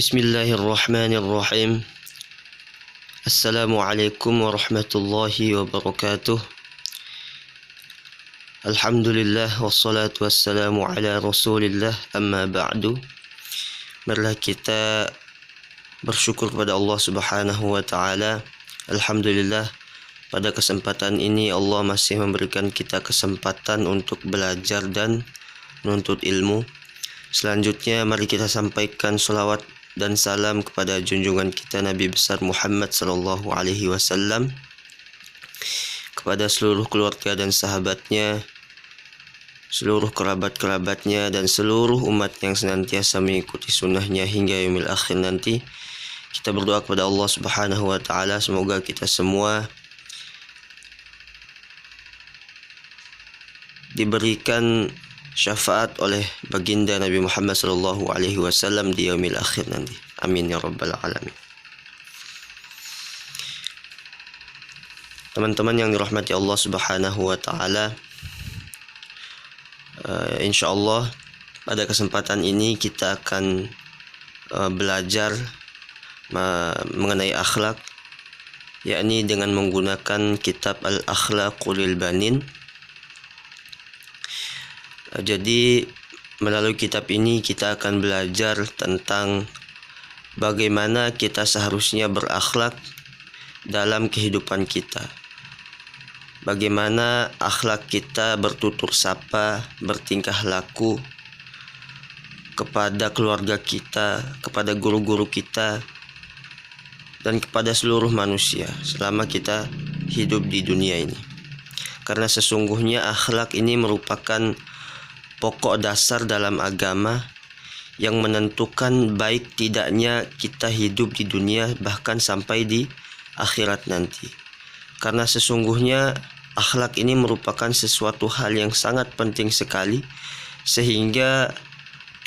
Bismillahirrahmanirrahim. Assalamualaikum warahmatullahi wabarakatuh. Alhamdulillah wassalatu wassalamu ala rasulillah, amma ba'du. Marilah kita bersyukur kepada Allah subhanahu wa ta'ala. Alhamdulillah, pada kesempatan ini Allah masih memberikan kita kesempatan untuk belajar dan menuntut ilmu. Selanjutnya mari kita sampaikan salawat dan salam kepada junjungan kita Nabi besar Muhammad sallallahu alaihi wasallam, kepada seluruh keluarga dan sahabatnya, seluruh kerabat-kerabatnya, dan seluruh umat yang senantiasa mengikuti sunnahnya hingga yaumil akhir nanti. Kita berdoa kepada Allah subhanahu wa ta'ala, semoga kita semua diberikan syafaat oleh baginda Nabi Muhammad sallallahu alaihi wasallam di yaumil akhir nanti. Amin ya rabbal alamin. Teman-teman yang dirahmati Allah subhanahu wa ta'ala, insyaallah pada kesempatan ini kita akan belajar mengenai akhlak, yakni dengan menggunakan kitab Al-Akhlaqul Banin. Jadi melalui kitab ini kita akan belajar tentang bagaimana kita seharusnya berakhlak dalam kehidupan kita. Bagaimana akhlak kita bertutur sapa, bertingkah laku kepada keluarga kita, kepada guru-guru kita, dan kepada seluruh manusia selama kita hidup di dunia ini. Karena sesungguhnya akhlak ini merupakan pokok dasar dalam agama yang menentukan baik tidaknya kita hidup di dunia bahkan sampai di akhirat nanti. Karena sesungguhnya akhlak ini merupakan sesuatu hal yang sangat penting sekali, sehingga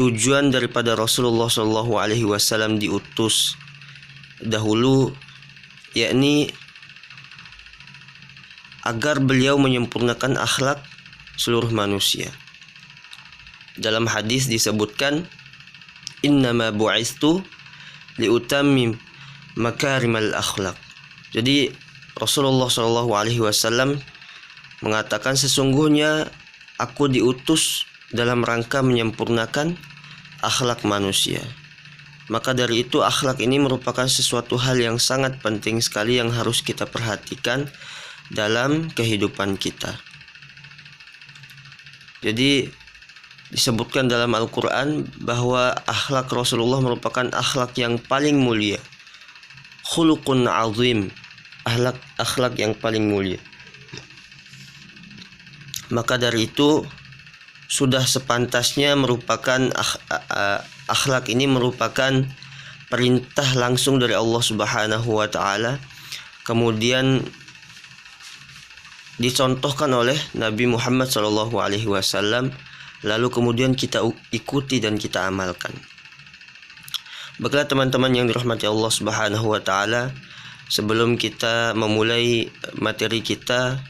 tujuan daripada Rasulullah SAW diutus dahulu yakni agar beliau menyempurnakan akhlak seluruh manusia. Dalam hadis disebutkan, innama bu'istu liutammim makarimal akhlak. Jadi Rasulullah SAW mengatakan, sesungguhnya aku diutus dalam rangka menyempurnakan akhlak manusia. Maka dari itu akhlak ini merupakan sesuatu hal yang sangat penting sekali yang harus kita perhatikan dalam kehidupan kita. Jadi disebutkan dalam Al-Quran bahwa akhlak Rasulullah merupakan akhlak yang paling mulia. Khuluqun azim, akhlak yang paling mulia. Maka dari itu sudah sepantasnya merupakan akhlak ini merupakan perintah langsung dari Allah Subhanahu wa ta'ala, kemudian dicontohkan oleh Nabi Muhammad sallallahu alaihi wasallam, lalu kemudian kita ikuti dan kita amalkan. Baiklah teman-teman yang dirahmati Allah Subhanahu wa ta'ala, sebelum kita memulai materi kita,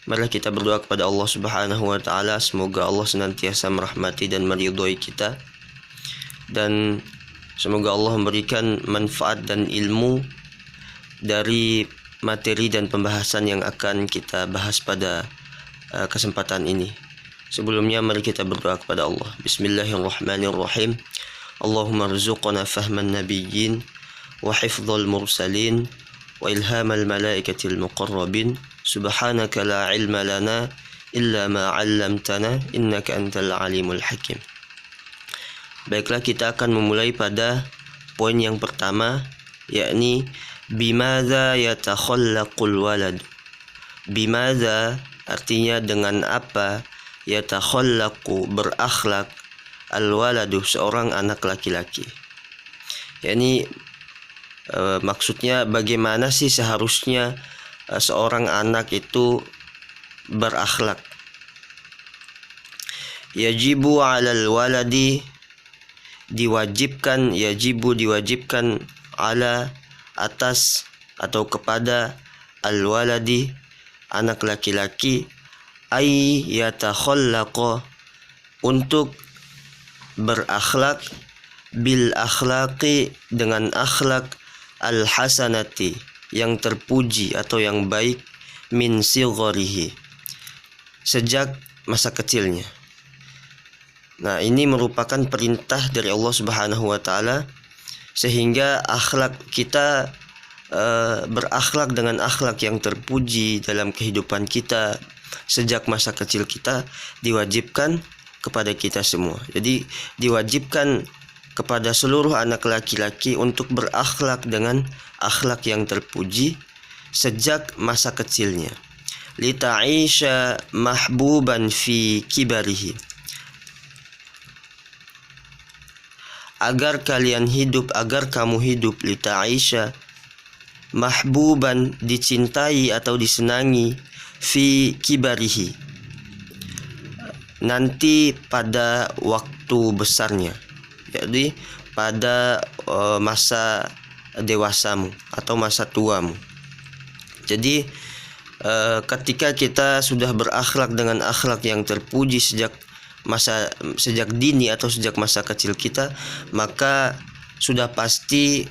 marilah kita berdoa kepada Allah Subhanahu wa ta'ala, semoga Allah senantiasa merahmati dan meridhoi kita, dan semoga Allah memberikan manfaat dan ilmu dari materi dan pembahasan yang akan kita bahas pada kesempatan ini. Sebelumnya mari kita berdoa kepada Allah. Bismillahirrahmanirrahim. Allahumma rzuqna fahman nabiyyin wa hifdzal mursalin wa ilhamal malaikatil muqarrabin. Subhanaka la ilma lana illa ma 'allamtana innaka antal alimul hakim. Baiklah, kita akan memulai pada poin yang pertama, yakni bimadza yatakhallaqul walad. Bimadza artinya dengan apa, yatakhallaqu berakhlak, al-waladu seorang anak laki-laki. Yani maksudnya bagaimana sih seharusnya seorang anak itu berakhlak. Yajibu 'alal waladi, diwajibkan, diwajibkan ala atas atau kepada al-waladi anak laki-laki, ay yatakhallaqa untuk berakhlak bil akhlaqi, dengan akhlak, al hasanati, yang terpuji atau yang baik, min sigharihi, sejak masa kecilnya. Nah, ini merupakan perintah dari Allah Subhanahu wa taala, sehingga akhlak kita berakhlak dengan akhlak yang terpuji dalam kehidupan kita sejak masa kecil kita diwajibkan kepada kita semua. Jadi diwajibkan kepada seluruh anak laki-laki untuk berakhlak dengan akhlak yang terpuji sejak masa kecilnya. Lita'isha mahbuban fi kibarihi, agar kalian hidup, agar kamu hidup, lita'isha mahbuban, dicintai atau disenangi, fi kibarihi, nanti pada waktu besarnya, jadi pada masa dewasamu atau masa tuamu. Jadi ketika kita sudah berakhlak dengan akhlak yang terpuji sejak dini atau sejak masa kecil kita, maka sudah pasti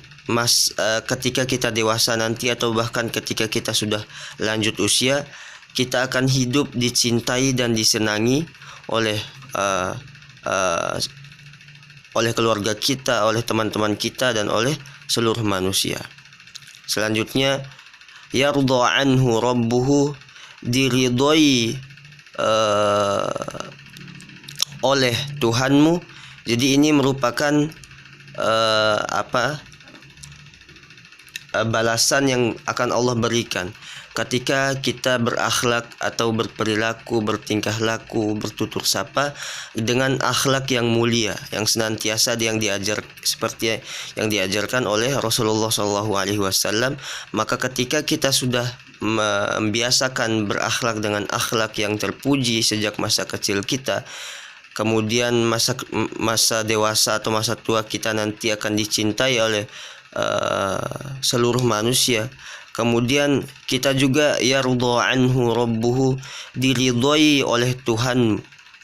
ketika kita dewasa nanti atau bahkan ketika kita sudah lanjut usia, kita akan hidup dicintai dan disenangi oleh keluarga kita, oleh teman-teman kita, dan oleh seluruh manusia. Selanjutnya, yardha anhu rabbuhu, diridhoi oleh Tuhanmu. Jadi ini merupakan balasan yang akan Allah berikan ketika kita berakhlak atau berperilaku, bertingkah laku, bertutur sapa dengan akhlak yang mulia, yang senantiasa seperti yang diajarkan oleh Rasulullah SAW. Maka ketika kita sudah membiasakan berakhlak dengan akhlak yang terpuji sejak masa kecil kita, kemudian masa dewasa atau masa tua kita nanti akan dicintai oleh seluruh manusia. Kemudian kita juga yardha anhu rabbuhu, diridhoi oleh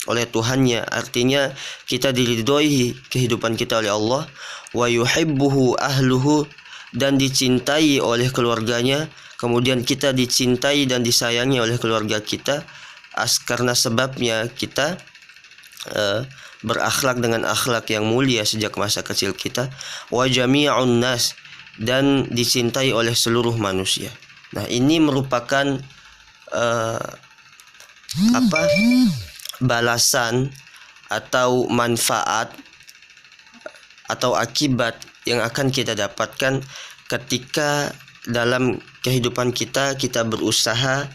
Tuhannya, artinya kita diridhoi kehidupan kita oleh Allah. Wa yuhibbuhu ahluhu, dan dicintai oleh keluarganya. Kemudian kita dicintai dan disayangi oleh keluarga kita karena sebabnya kita berakhlak dengan akhlak yang mulia sejak masa kecil kita. Wa jami'un nas, dan dicintai oleh seluruh manusia. Nah, ini merupakan balasan atau manfaat atau akibat yang akan kita dapatkan ketika dalam kehidupan kita berusaha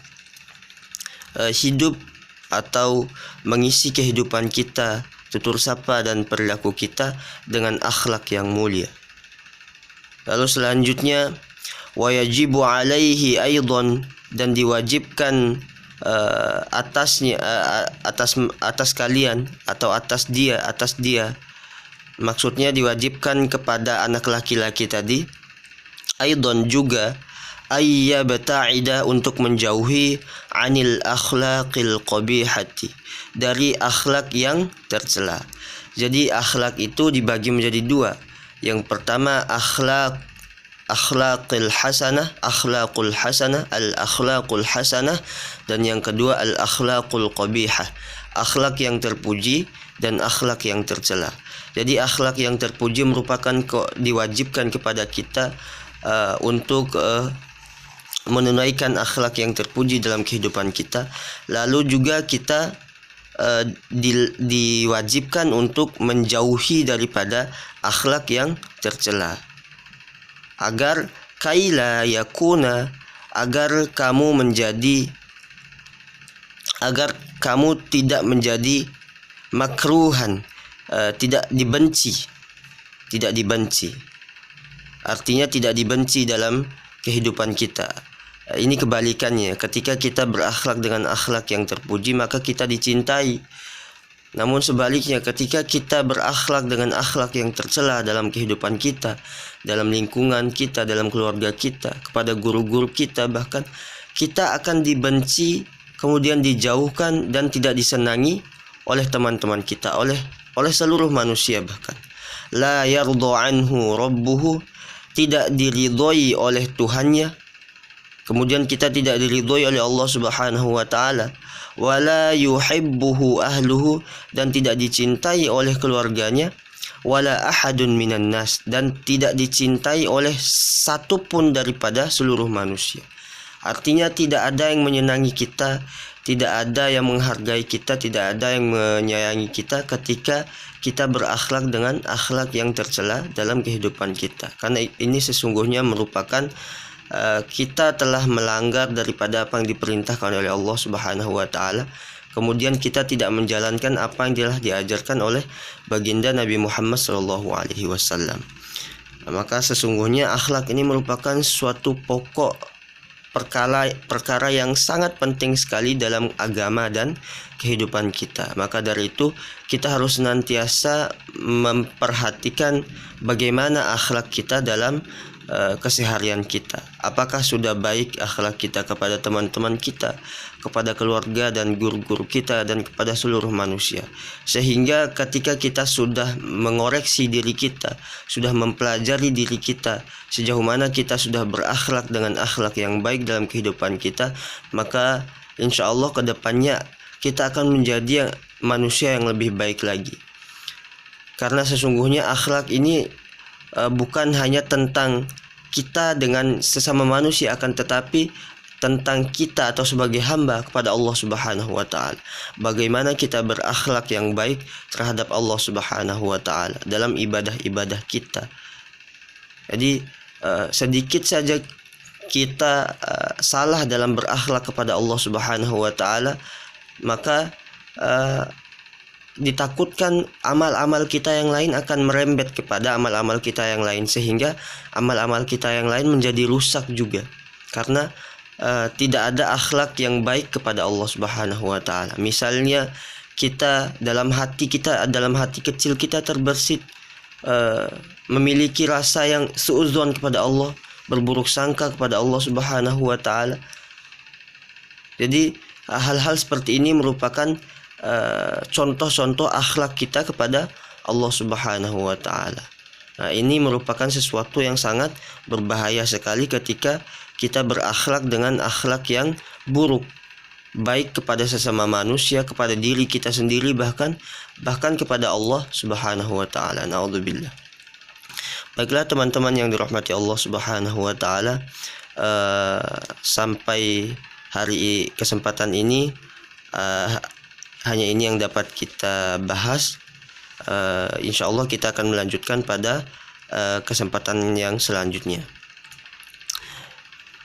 hidup atau mengisi kehidupan kita, tutur sapa dan perilaku kita dengan akhlak yang mulia. Lalu selanjutnya, wa yajibu alaihi aidan, dan diwajibkan atas kalian atau atas dia, maksudnya diwajibkan kepada anak laki-laki tadi, aidan juga, ayyabta'ida, untuk menjauhi anil akhlaqil qabihati, dari akhlak yang tercela. Jadi akhlak itu dibagi menjadi dua. Yang pertama akhlaqul hasanah, al-akhlaqul hasanah, dan yang kedua al-akhlaqul qabihah, akhlak yang terpuji dan akhlak yang tercela. Jadi akhlak yang terpuji merupakan diwajibkan kepada kita untuk menunaikan akhlak yang terpuji dalam kehidupan kita. Lalu juga kita diwajibkan untuk menjauhi daripada akhlak yang tercela, agar kaila yakuna, agar kamu tidak menjadi makruhan, tidak dibenci, artinya tidak dibenci dalam kehidupan kita. Ini kebalikannya, ketika kita berakhlak dengan akhlak yang terpuji maka kita dicintai. Namun sebaliknya, ketika kita berakhlak dengan akhlak yang tercela dalam kehidupan kita, dalam lingkungan kita, dalam keluarga kita, kepada guru-guru kita, bahkan kita akan dibenci, kemudian dijauhkan dan tidak disenangi oleh teman-teman kita, oleh seluruh manusia bahkan. la yardha anhu rabbuhu, tidak diridhoi oleh Tuhannya. Kemudian kita tidak diridhoi oleh Allah Subhanahu wa taala. Wala yuhibbuhu ahluhu, dan tidak dicintai oleh keluarganya. Wala ahadun minan nas, dan tidak dicintai oleh satupun daripada seluruh manusia. Artinya tidak ada yang menyenangi kita, tidak ada yang menghargai kita, tidak ada yang menyayangi kita ketika kita berakhlak dengan akhlak yang tercela dalam kehidupan kita. Karena ini sesungguhnya merupakan kita telah melanggar daripada apa yang diperintahkan oleh Allah Subhanahu wa taala. Kemudian kita tidak menjalankan apa yang telah diajarkan oleh baginda Nabi Muhammad SAW. Maka sesungguhnya akhlak ini merupakan suatu pokok perkara yang sangat penting sekali dalam agama dan kehidupan kita. Maka dari itu kita harus senantiasa memperhatikan bagaimana akhlak kita dalam keseharian kita. Apakah sudah baik akhlak kita kepada teman-teman kita, kepada keluarga dan guru-guru kita, dan kepada seluruh manusia. Sehingga ketika kita sudah mengoreksi diri kita, sudah mempelajari diri kita, sejauh mana kita sudah berakhlak dengan akhlak yang baik dalam kehidupan kita, maka insya Allah ke depannya kita akan menjadi manusia yang lebih baik lagi. Karena sesungguhnya akhlak ini bukan hanya tentang kita dengan sesama manusia, akan tetapi tentang kita atau sebagai hamba kepada Allah Subhanahu wa taala. Bagaimana kita berakhlak yang baik terhadap Allah Subhanahu wa taala dalam ibadah-ibadah kita. Jadi sedikit saja kita salah dalam berakhlak kepada Allah Subhanahu wa taala, maka ditakutkan amal-amal kita yang lain akan merembet kepada amal-amal kita yang lain, sehingga amal-amal kita yang lain menjadi rusak juga karena tidak ada akhlak yang baik kepada Allah Subhanahu wa taala. Misalnya kita dalam hati kecil kita terbersit memiliki rasa yang suudzon kepada Allah, berburuk sangka kepada Allah Subhanahu wa taala. Jadi hal-hal seperti ini merupakan contoh-contoh akhlak kita kepada Allah Subhanahu wa taala. Nah, ini merupakan sesuatu yang sangat berbahaya sekali ketika kita berakhlak dengan akhlak yang buruk, baik kepada sesama manusia, kepada diri kita sendiri, bahkan kepada Allah Subhanahu wa taala. Naudzubillah. Baiklah teman-teman yang dirahmati Allah Subhanahu wa taala, sampai hari kesempatan ini hanya ini yang dapat kita bahas. Insya Allah kita akan melanjutkan pada kesempatan yang selanjutnya.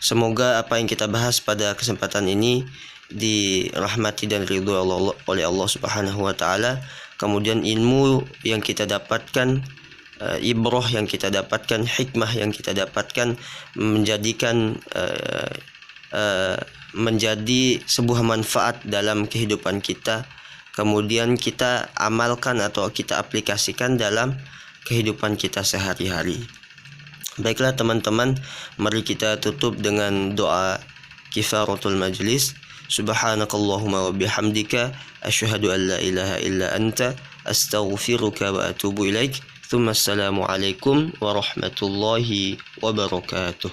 Semoga apa yang kita bahas pada kesempatan ini dirahmati dan ridho oleh Allah Subhanahu wa taala. Kemudian ilmu yang kita dapatkan, ibrah yang kita dapatkan, hikmah yang kita dapatkan menjadi sebuah manfaat dalam kehidupan kita, kemudian kita amalkan atau kita aplikasikan dalam kehidupan kita sehari-hari. Baiklah teman-teman, mari kita tutup dengan doa kifaratul majlis. Subhanakallahumma wa bihamdika asyhadu an la ilaha illa anta astaghfiruka wa atubu ilaik. Tsumma assalamu alaikum warahmatullahi wabarakatuh.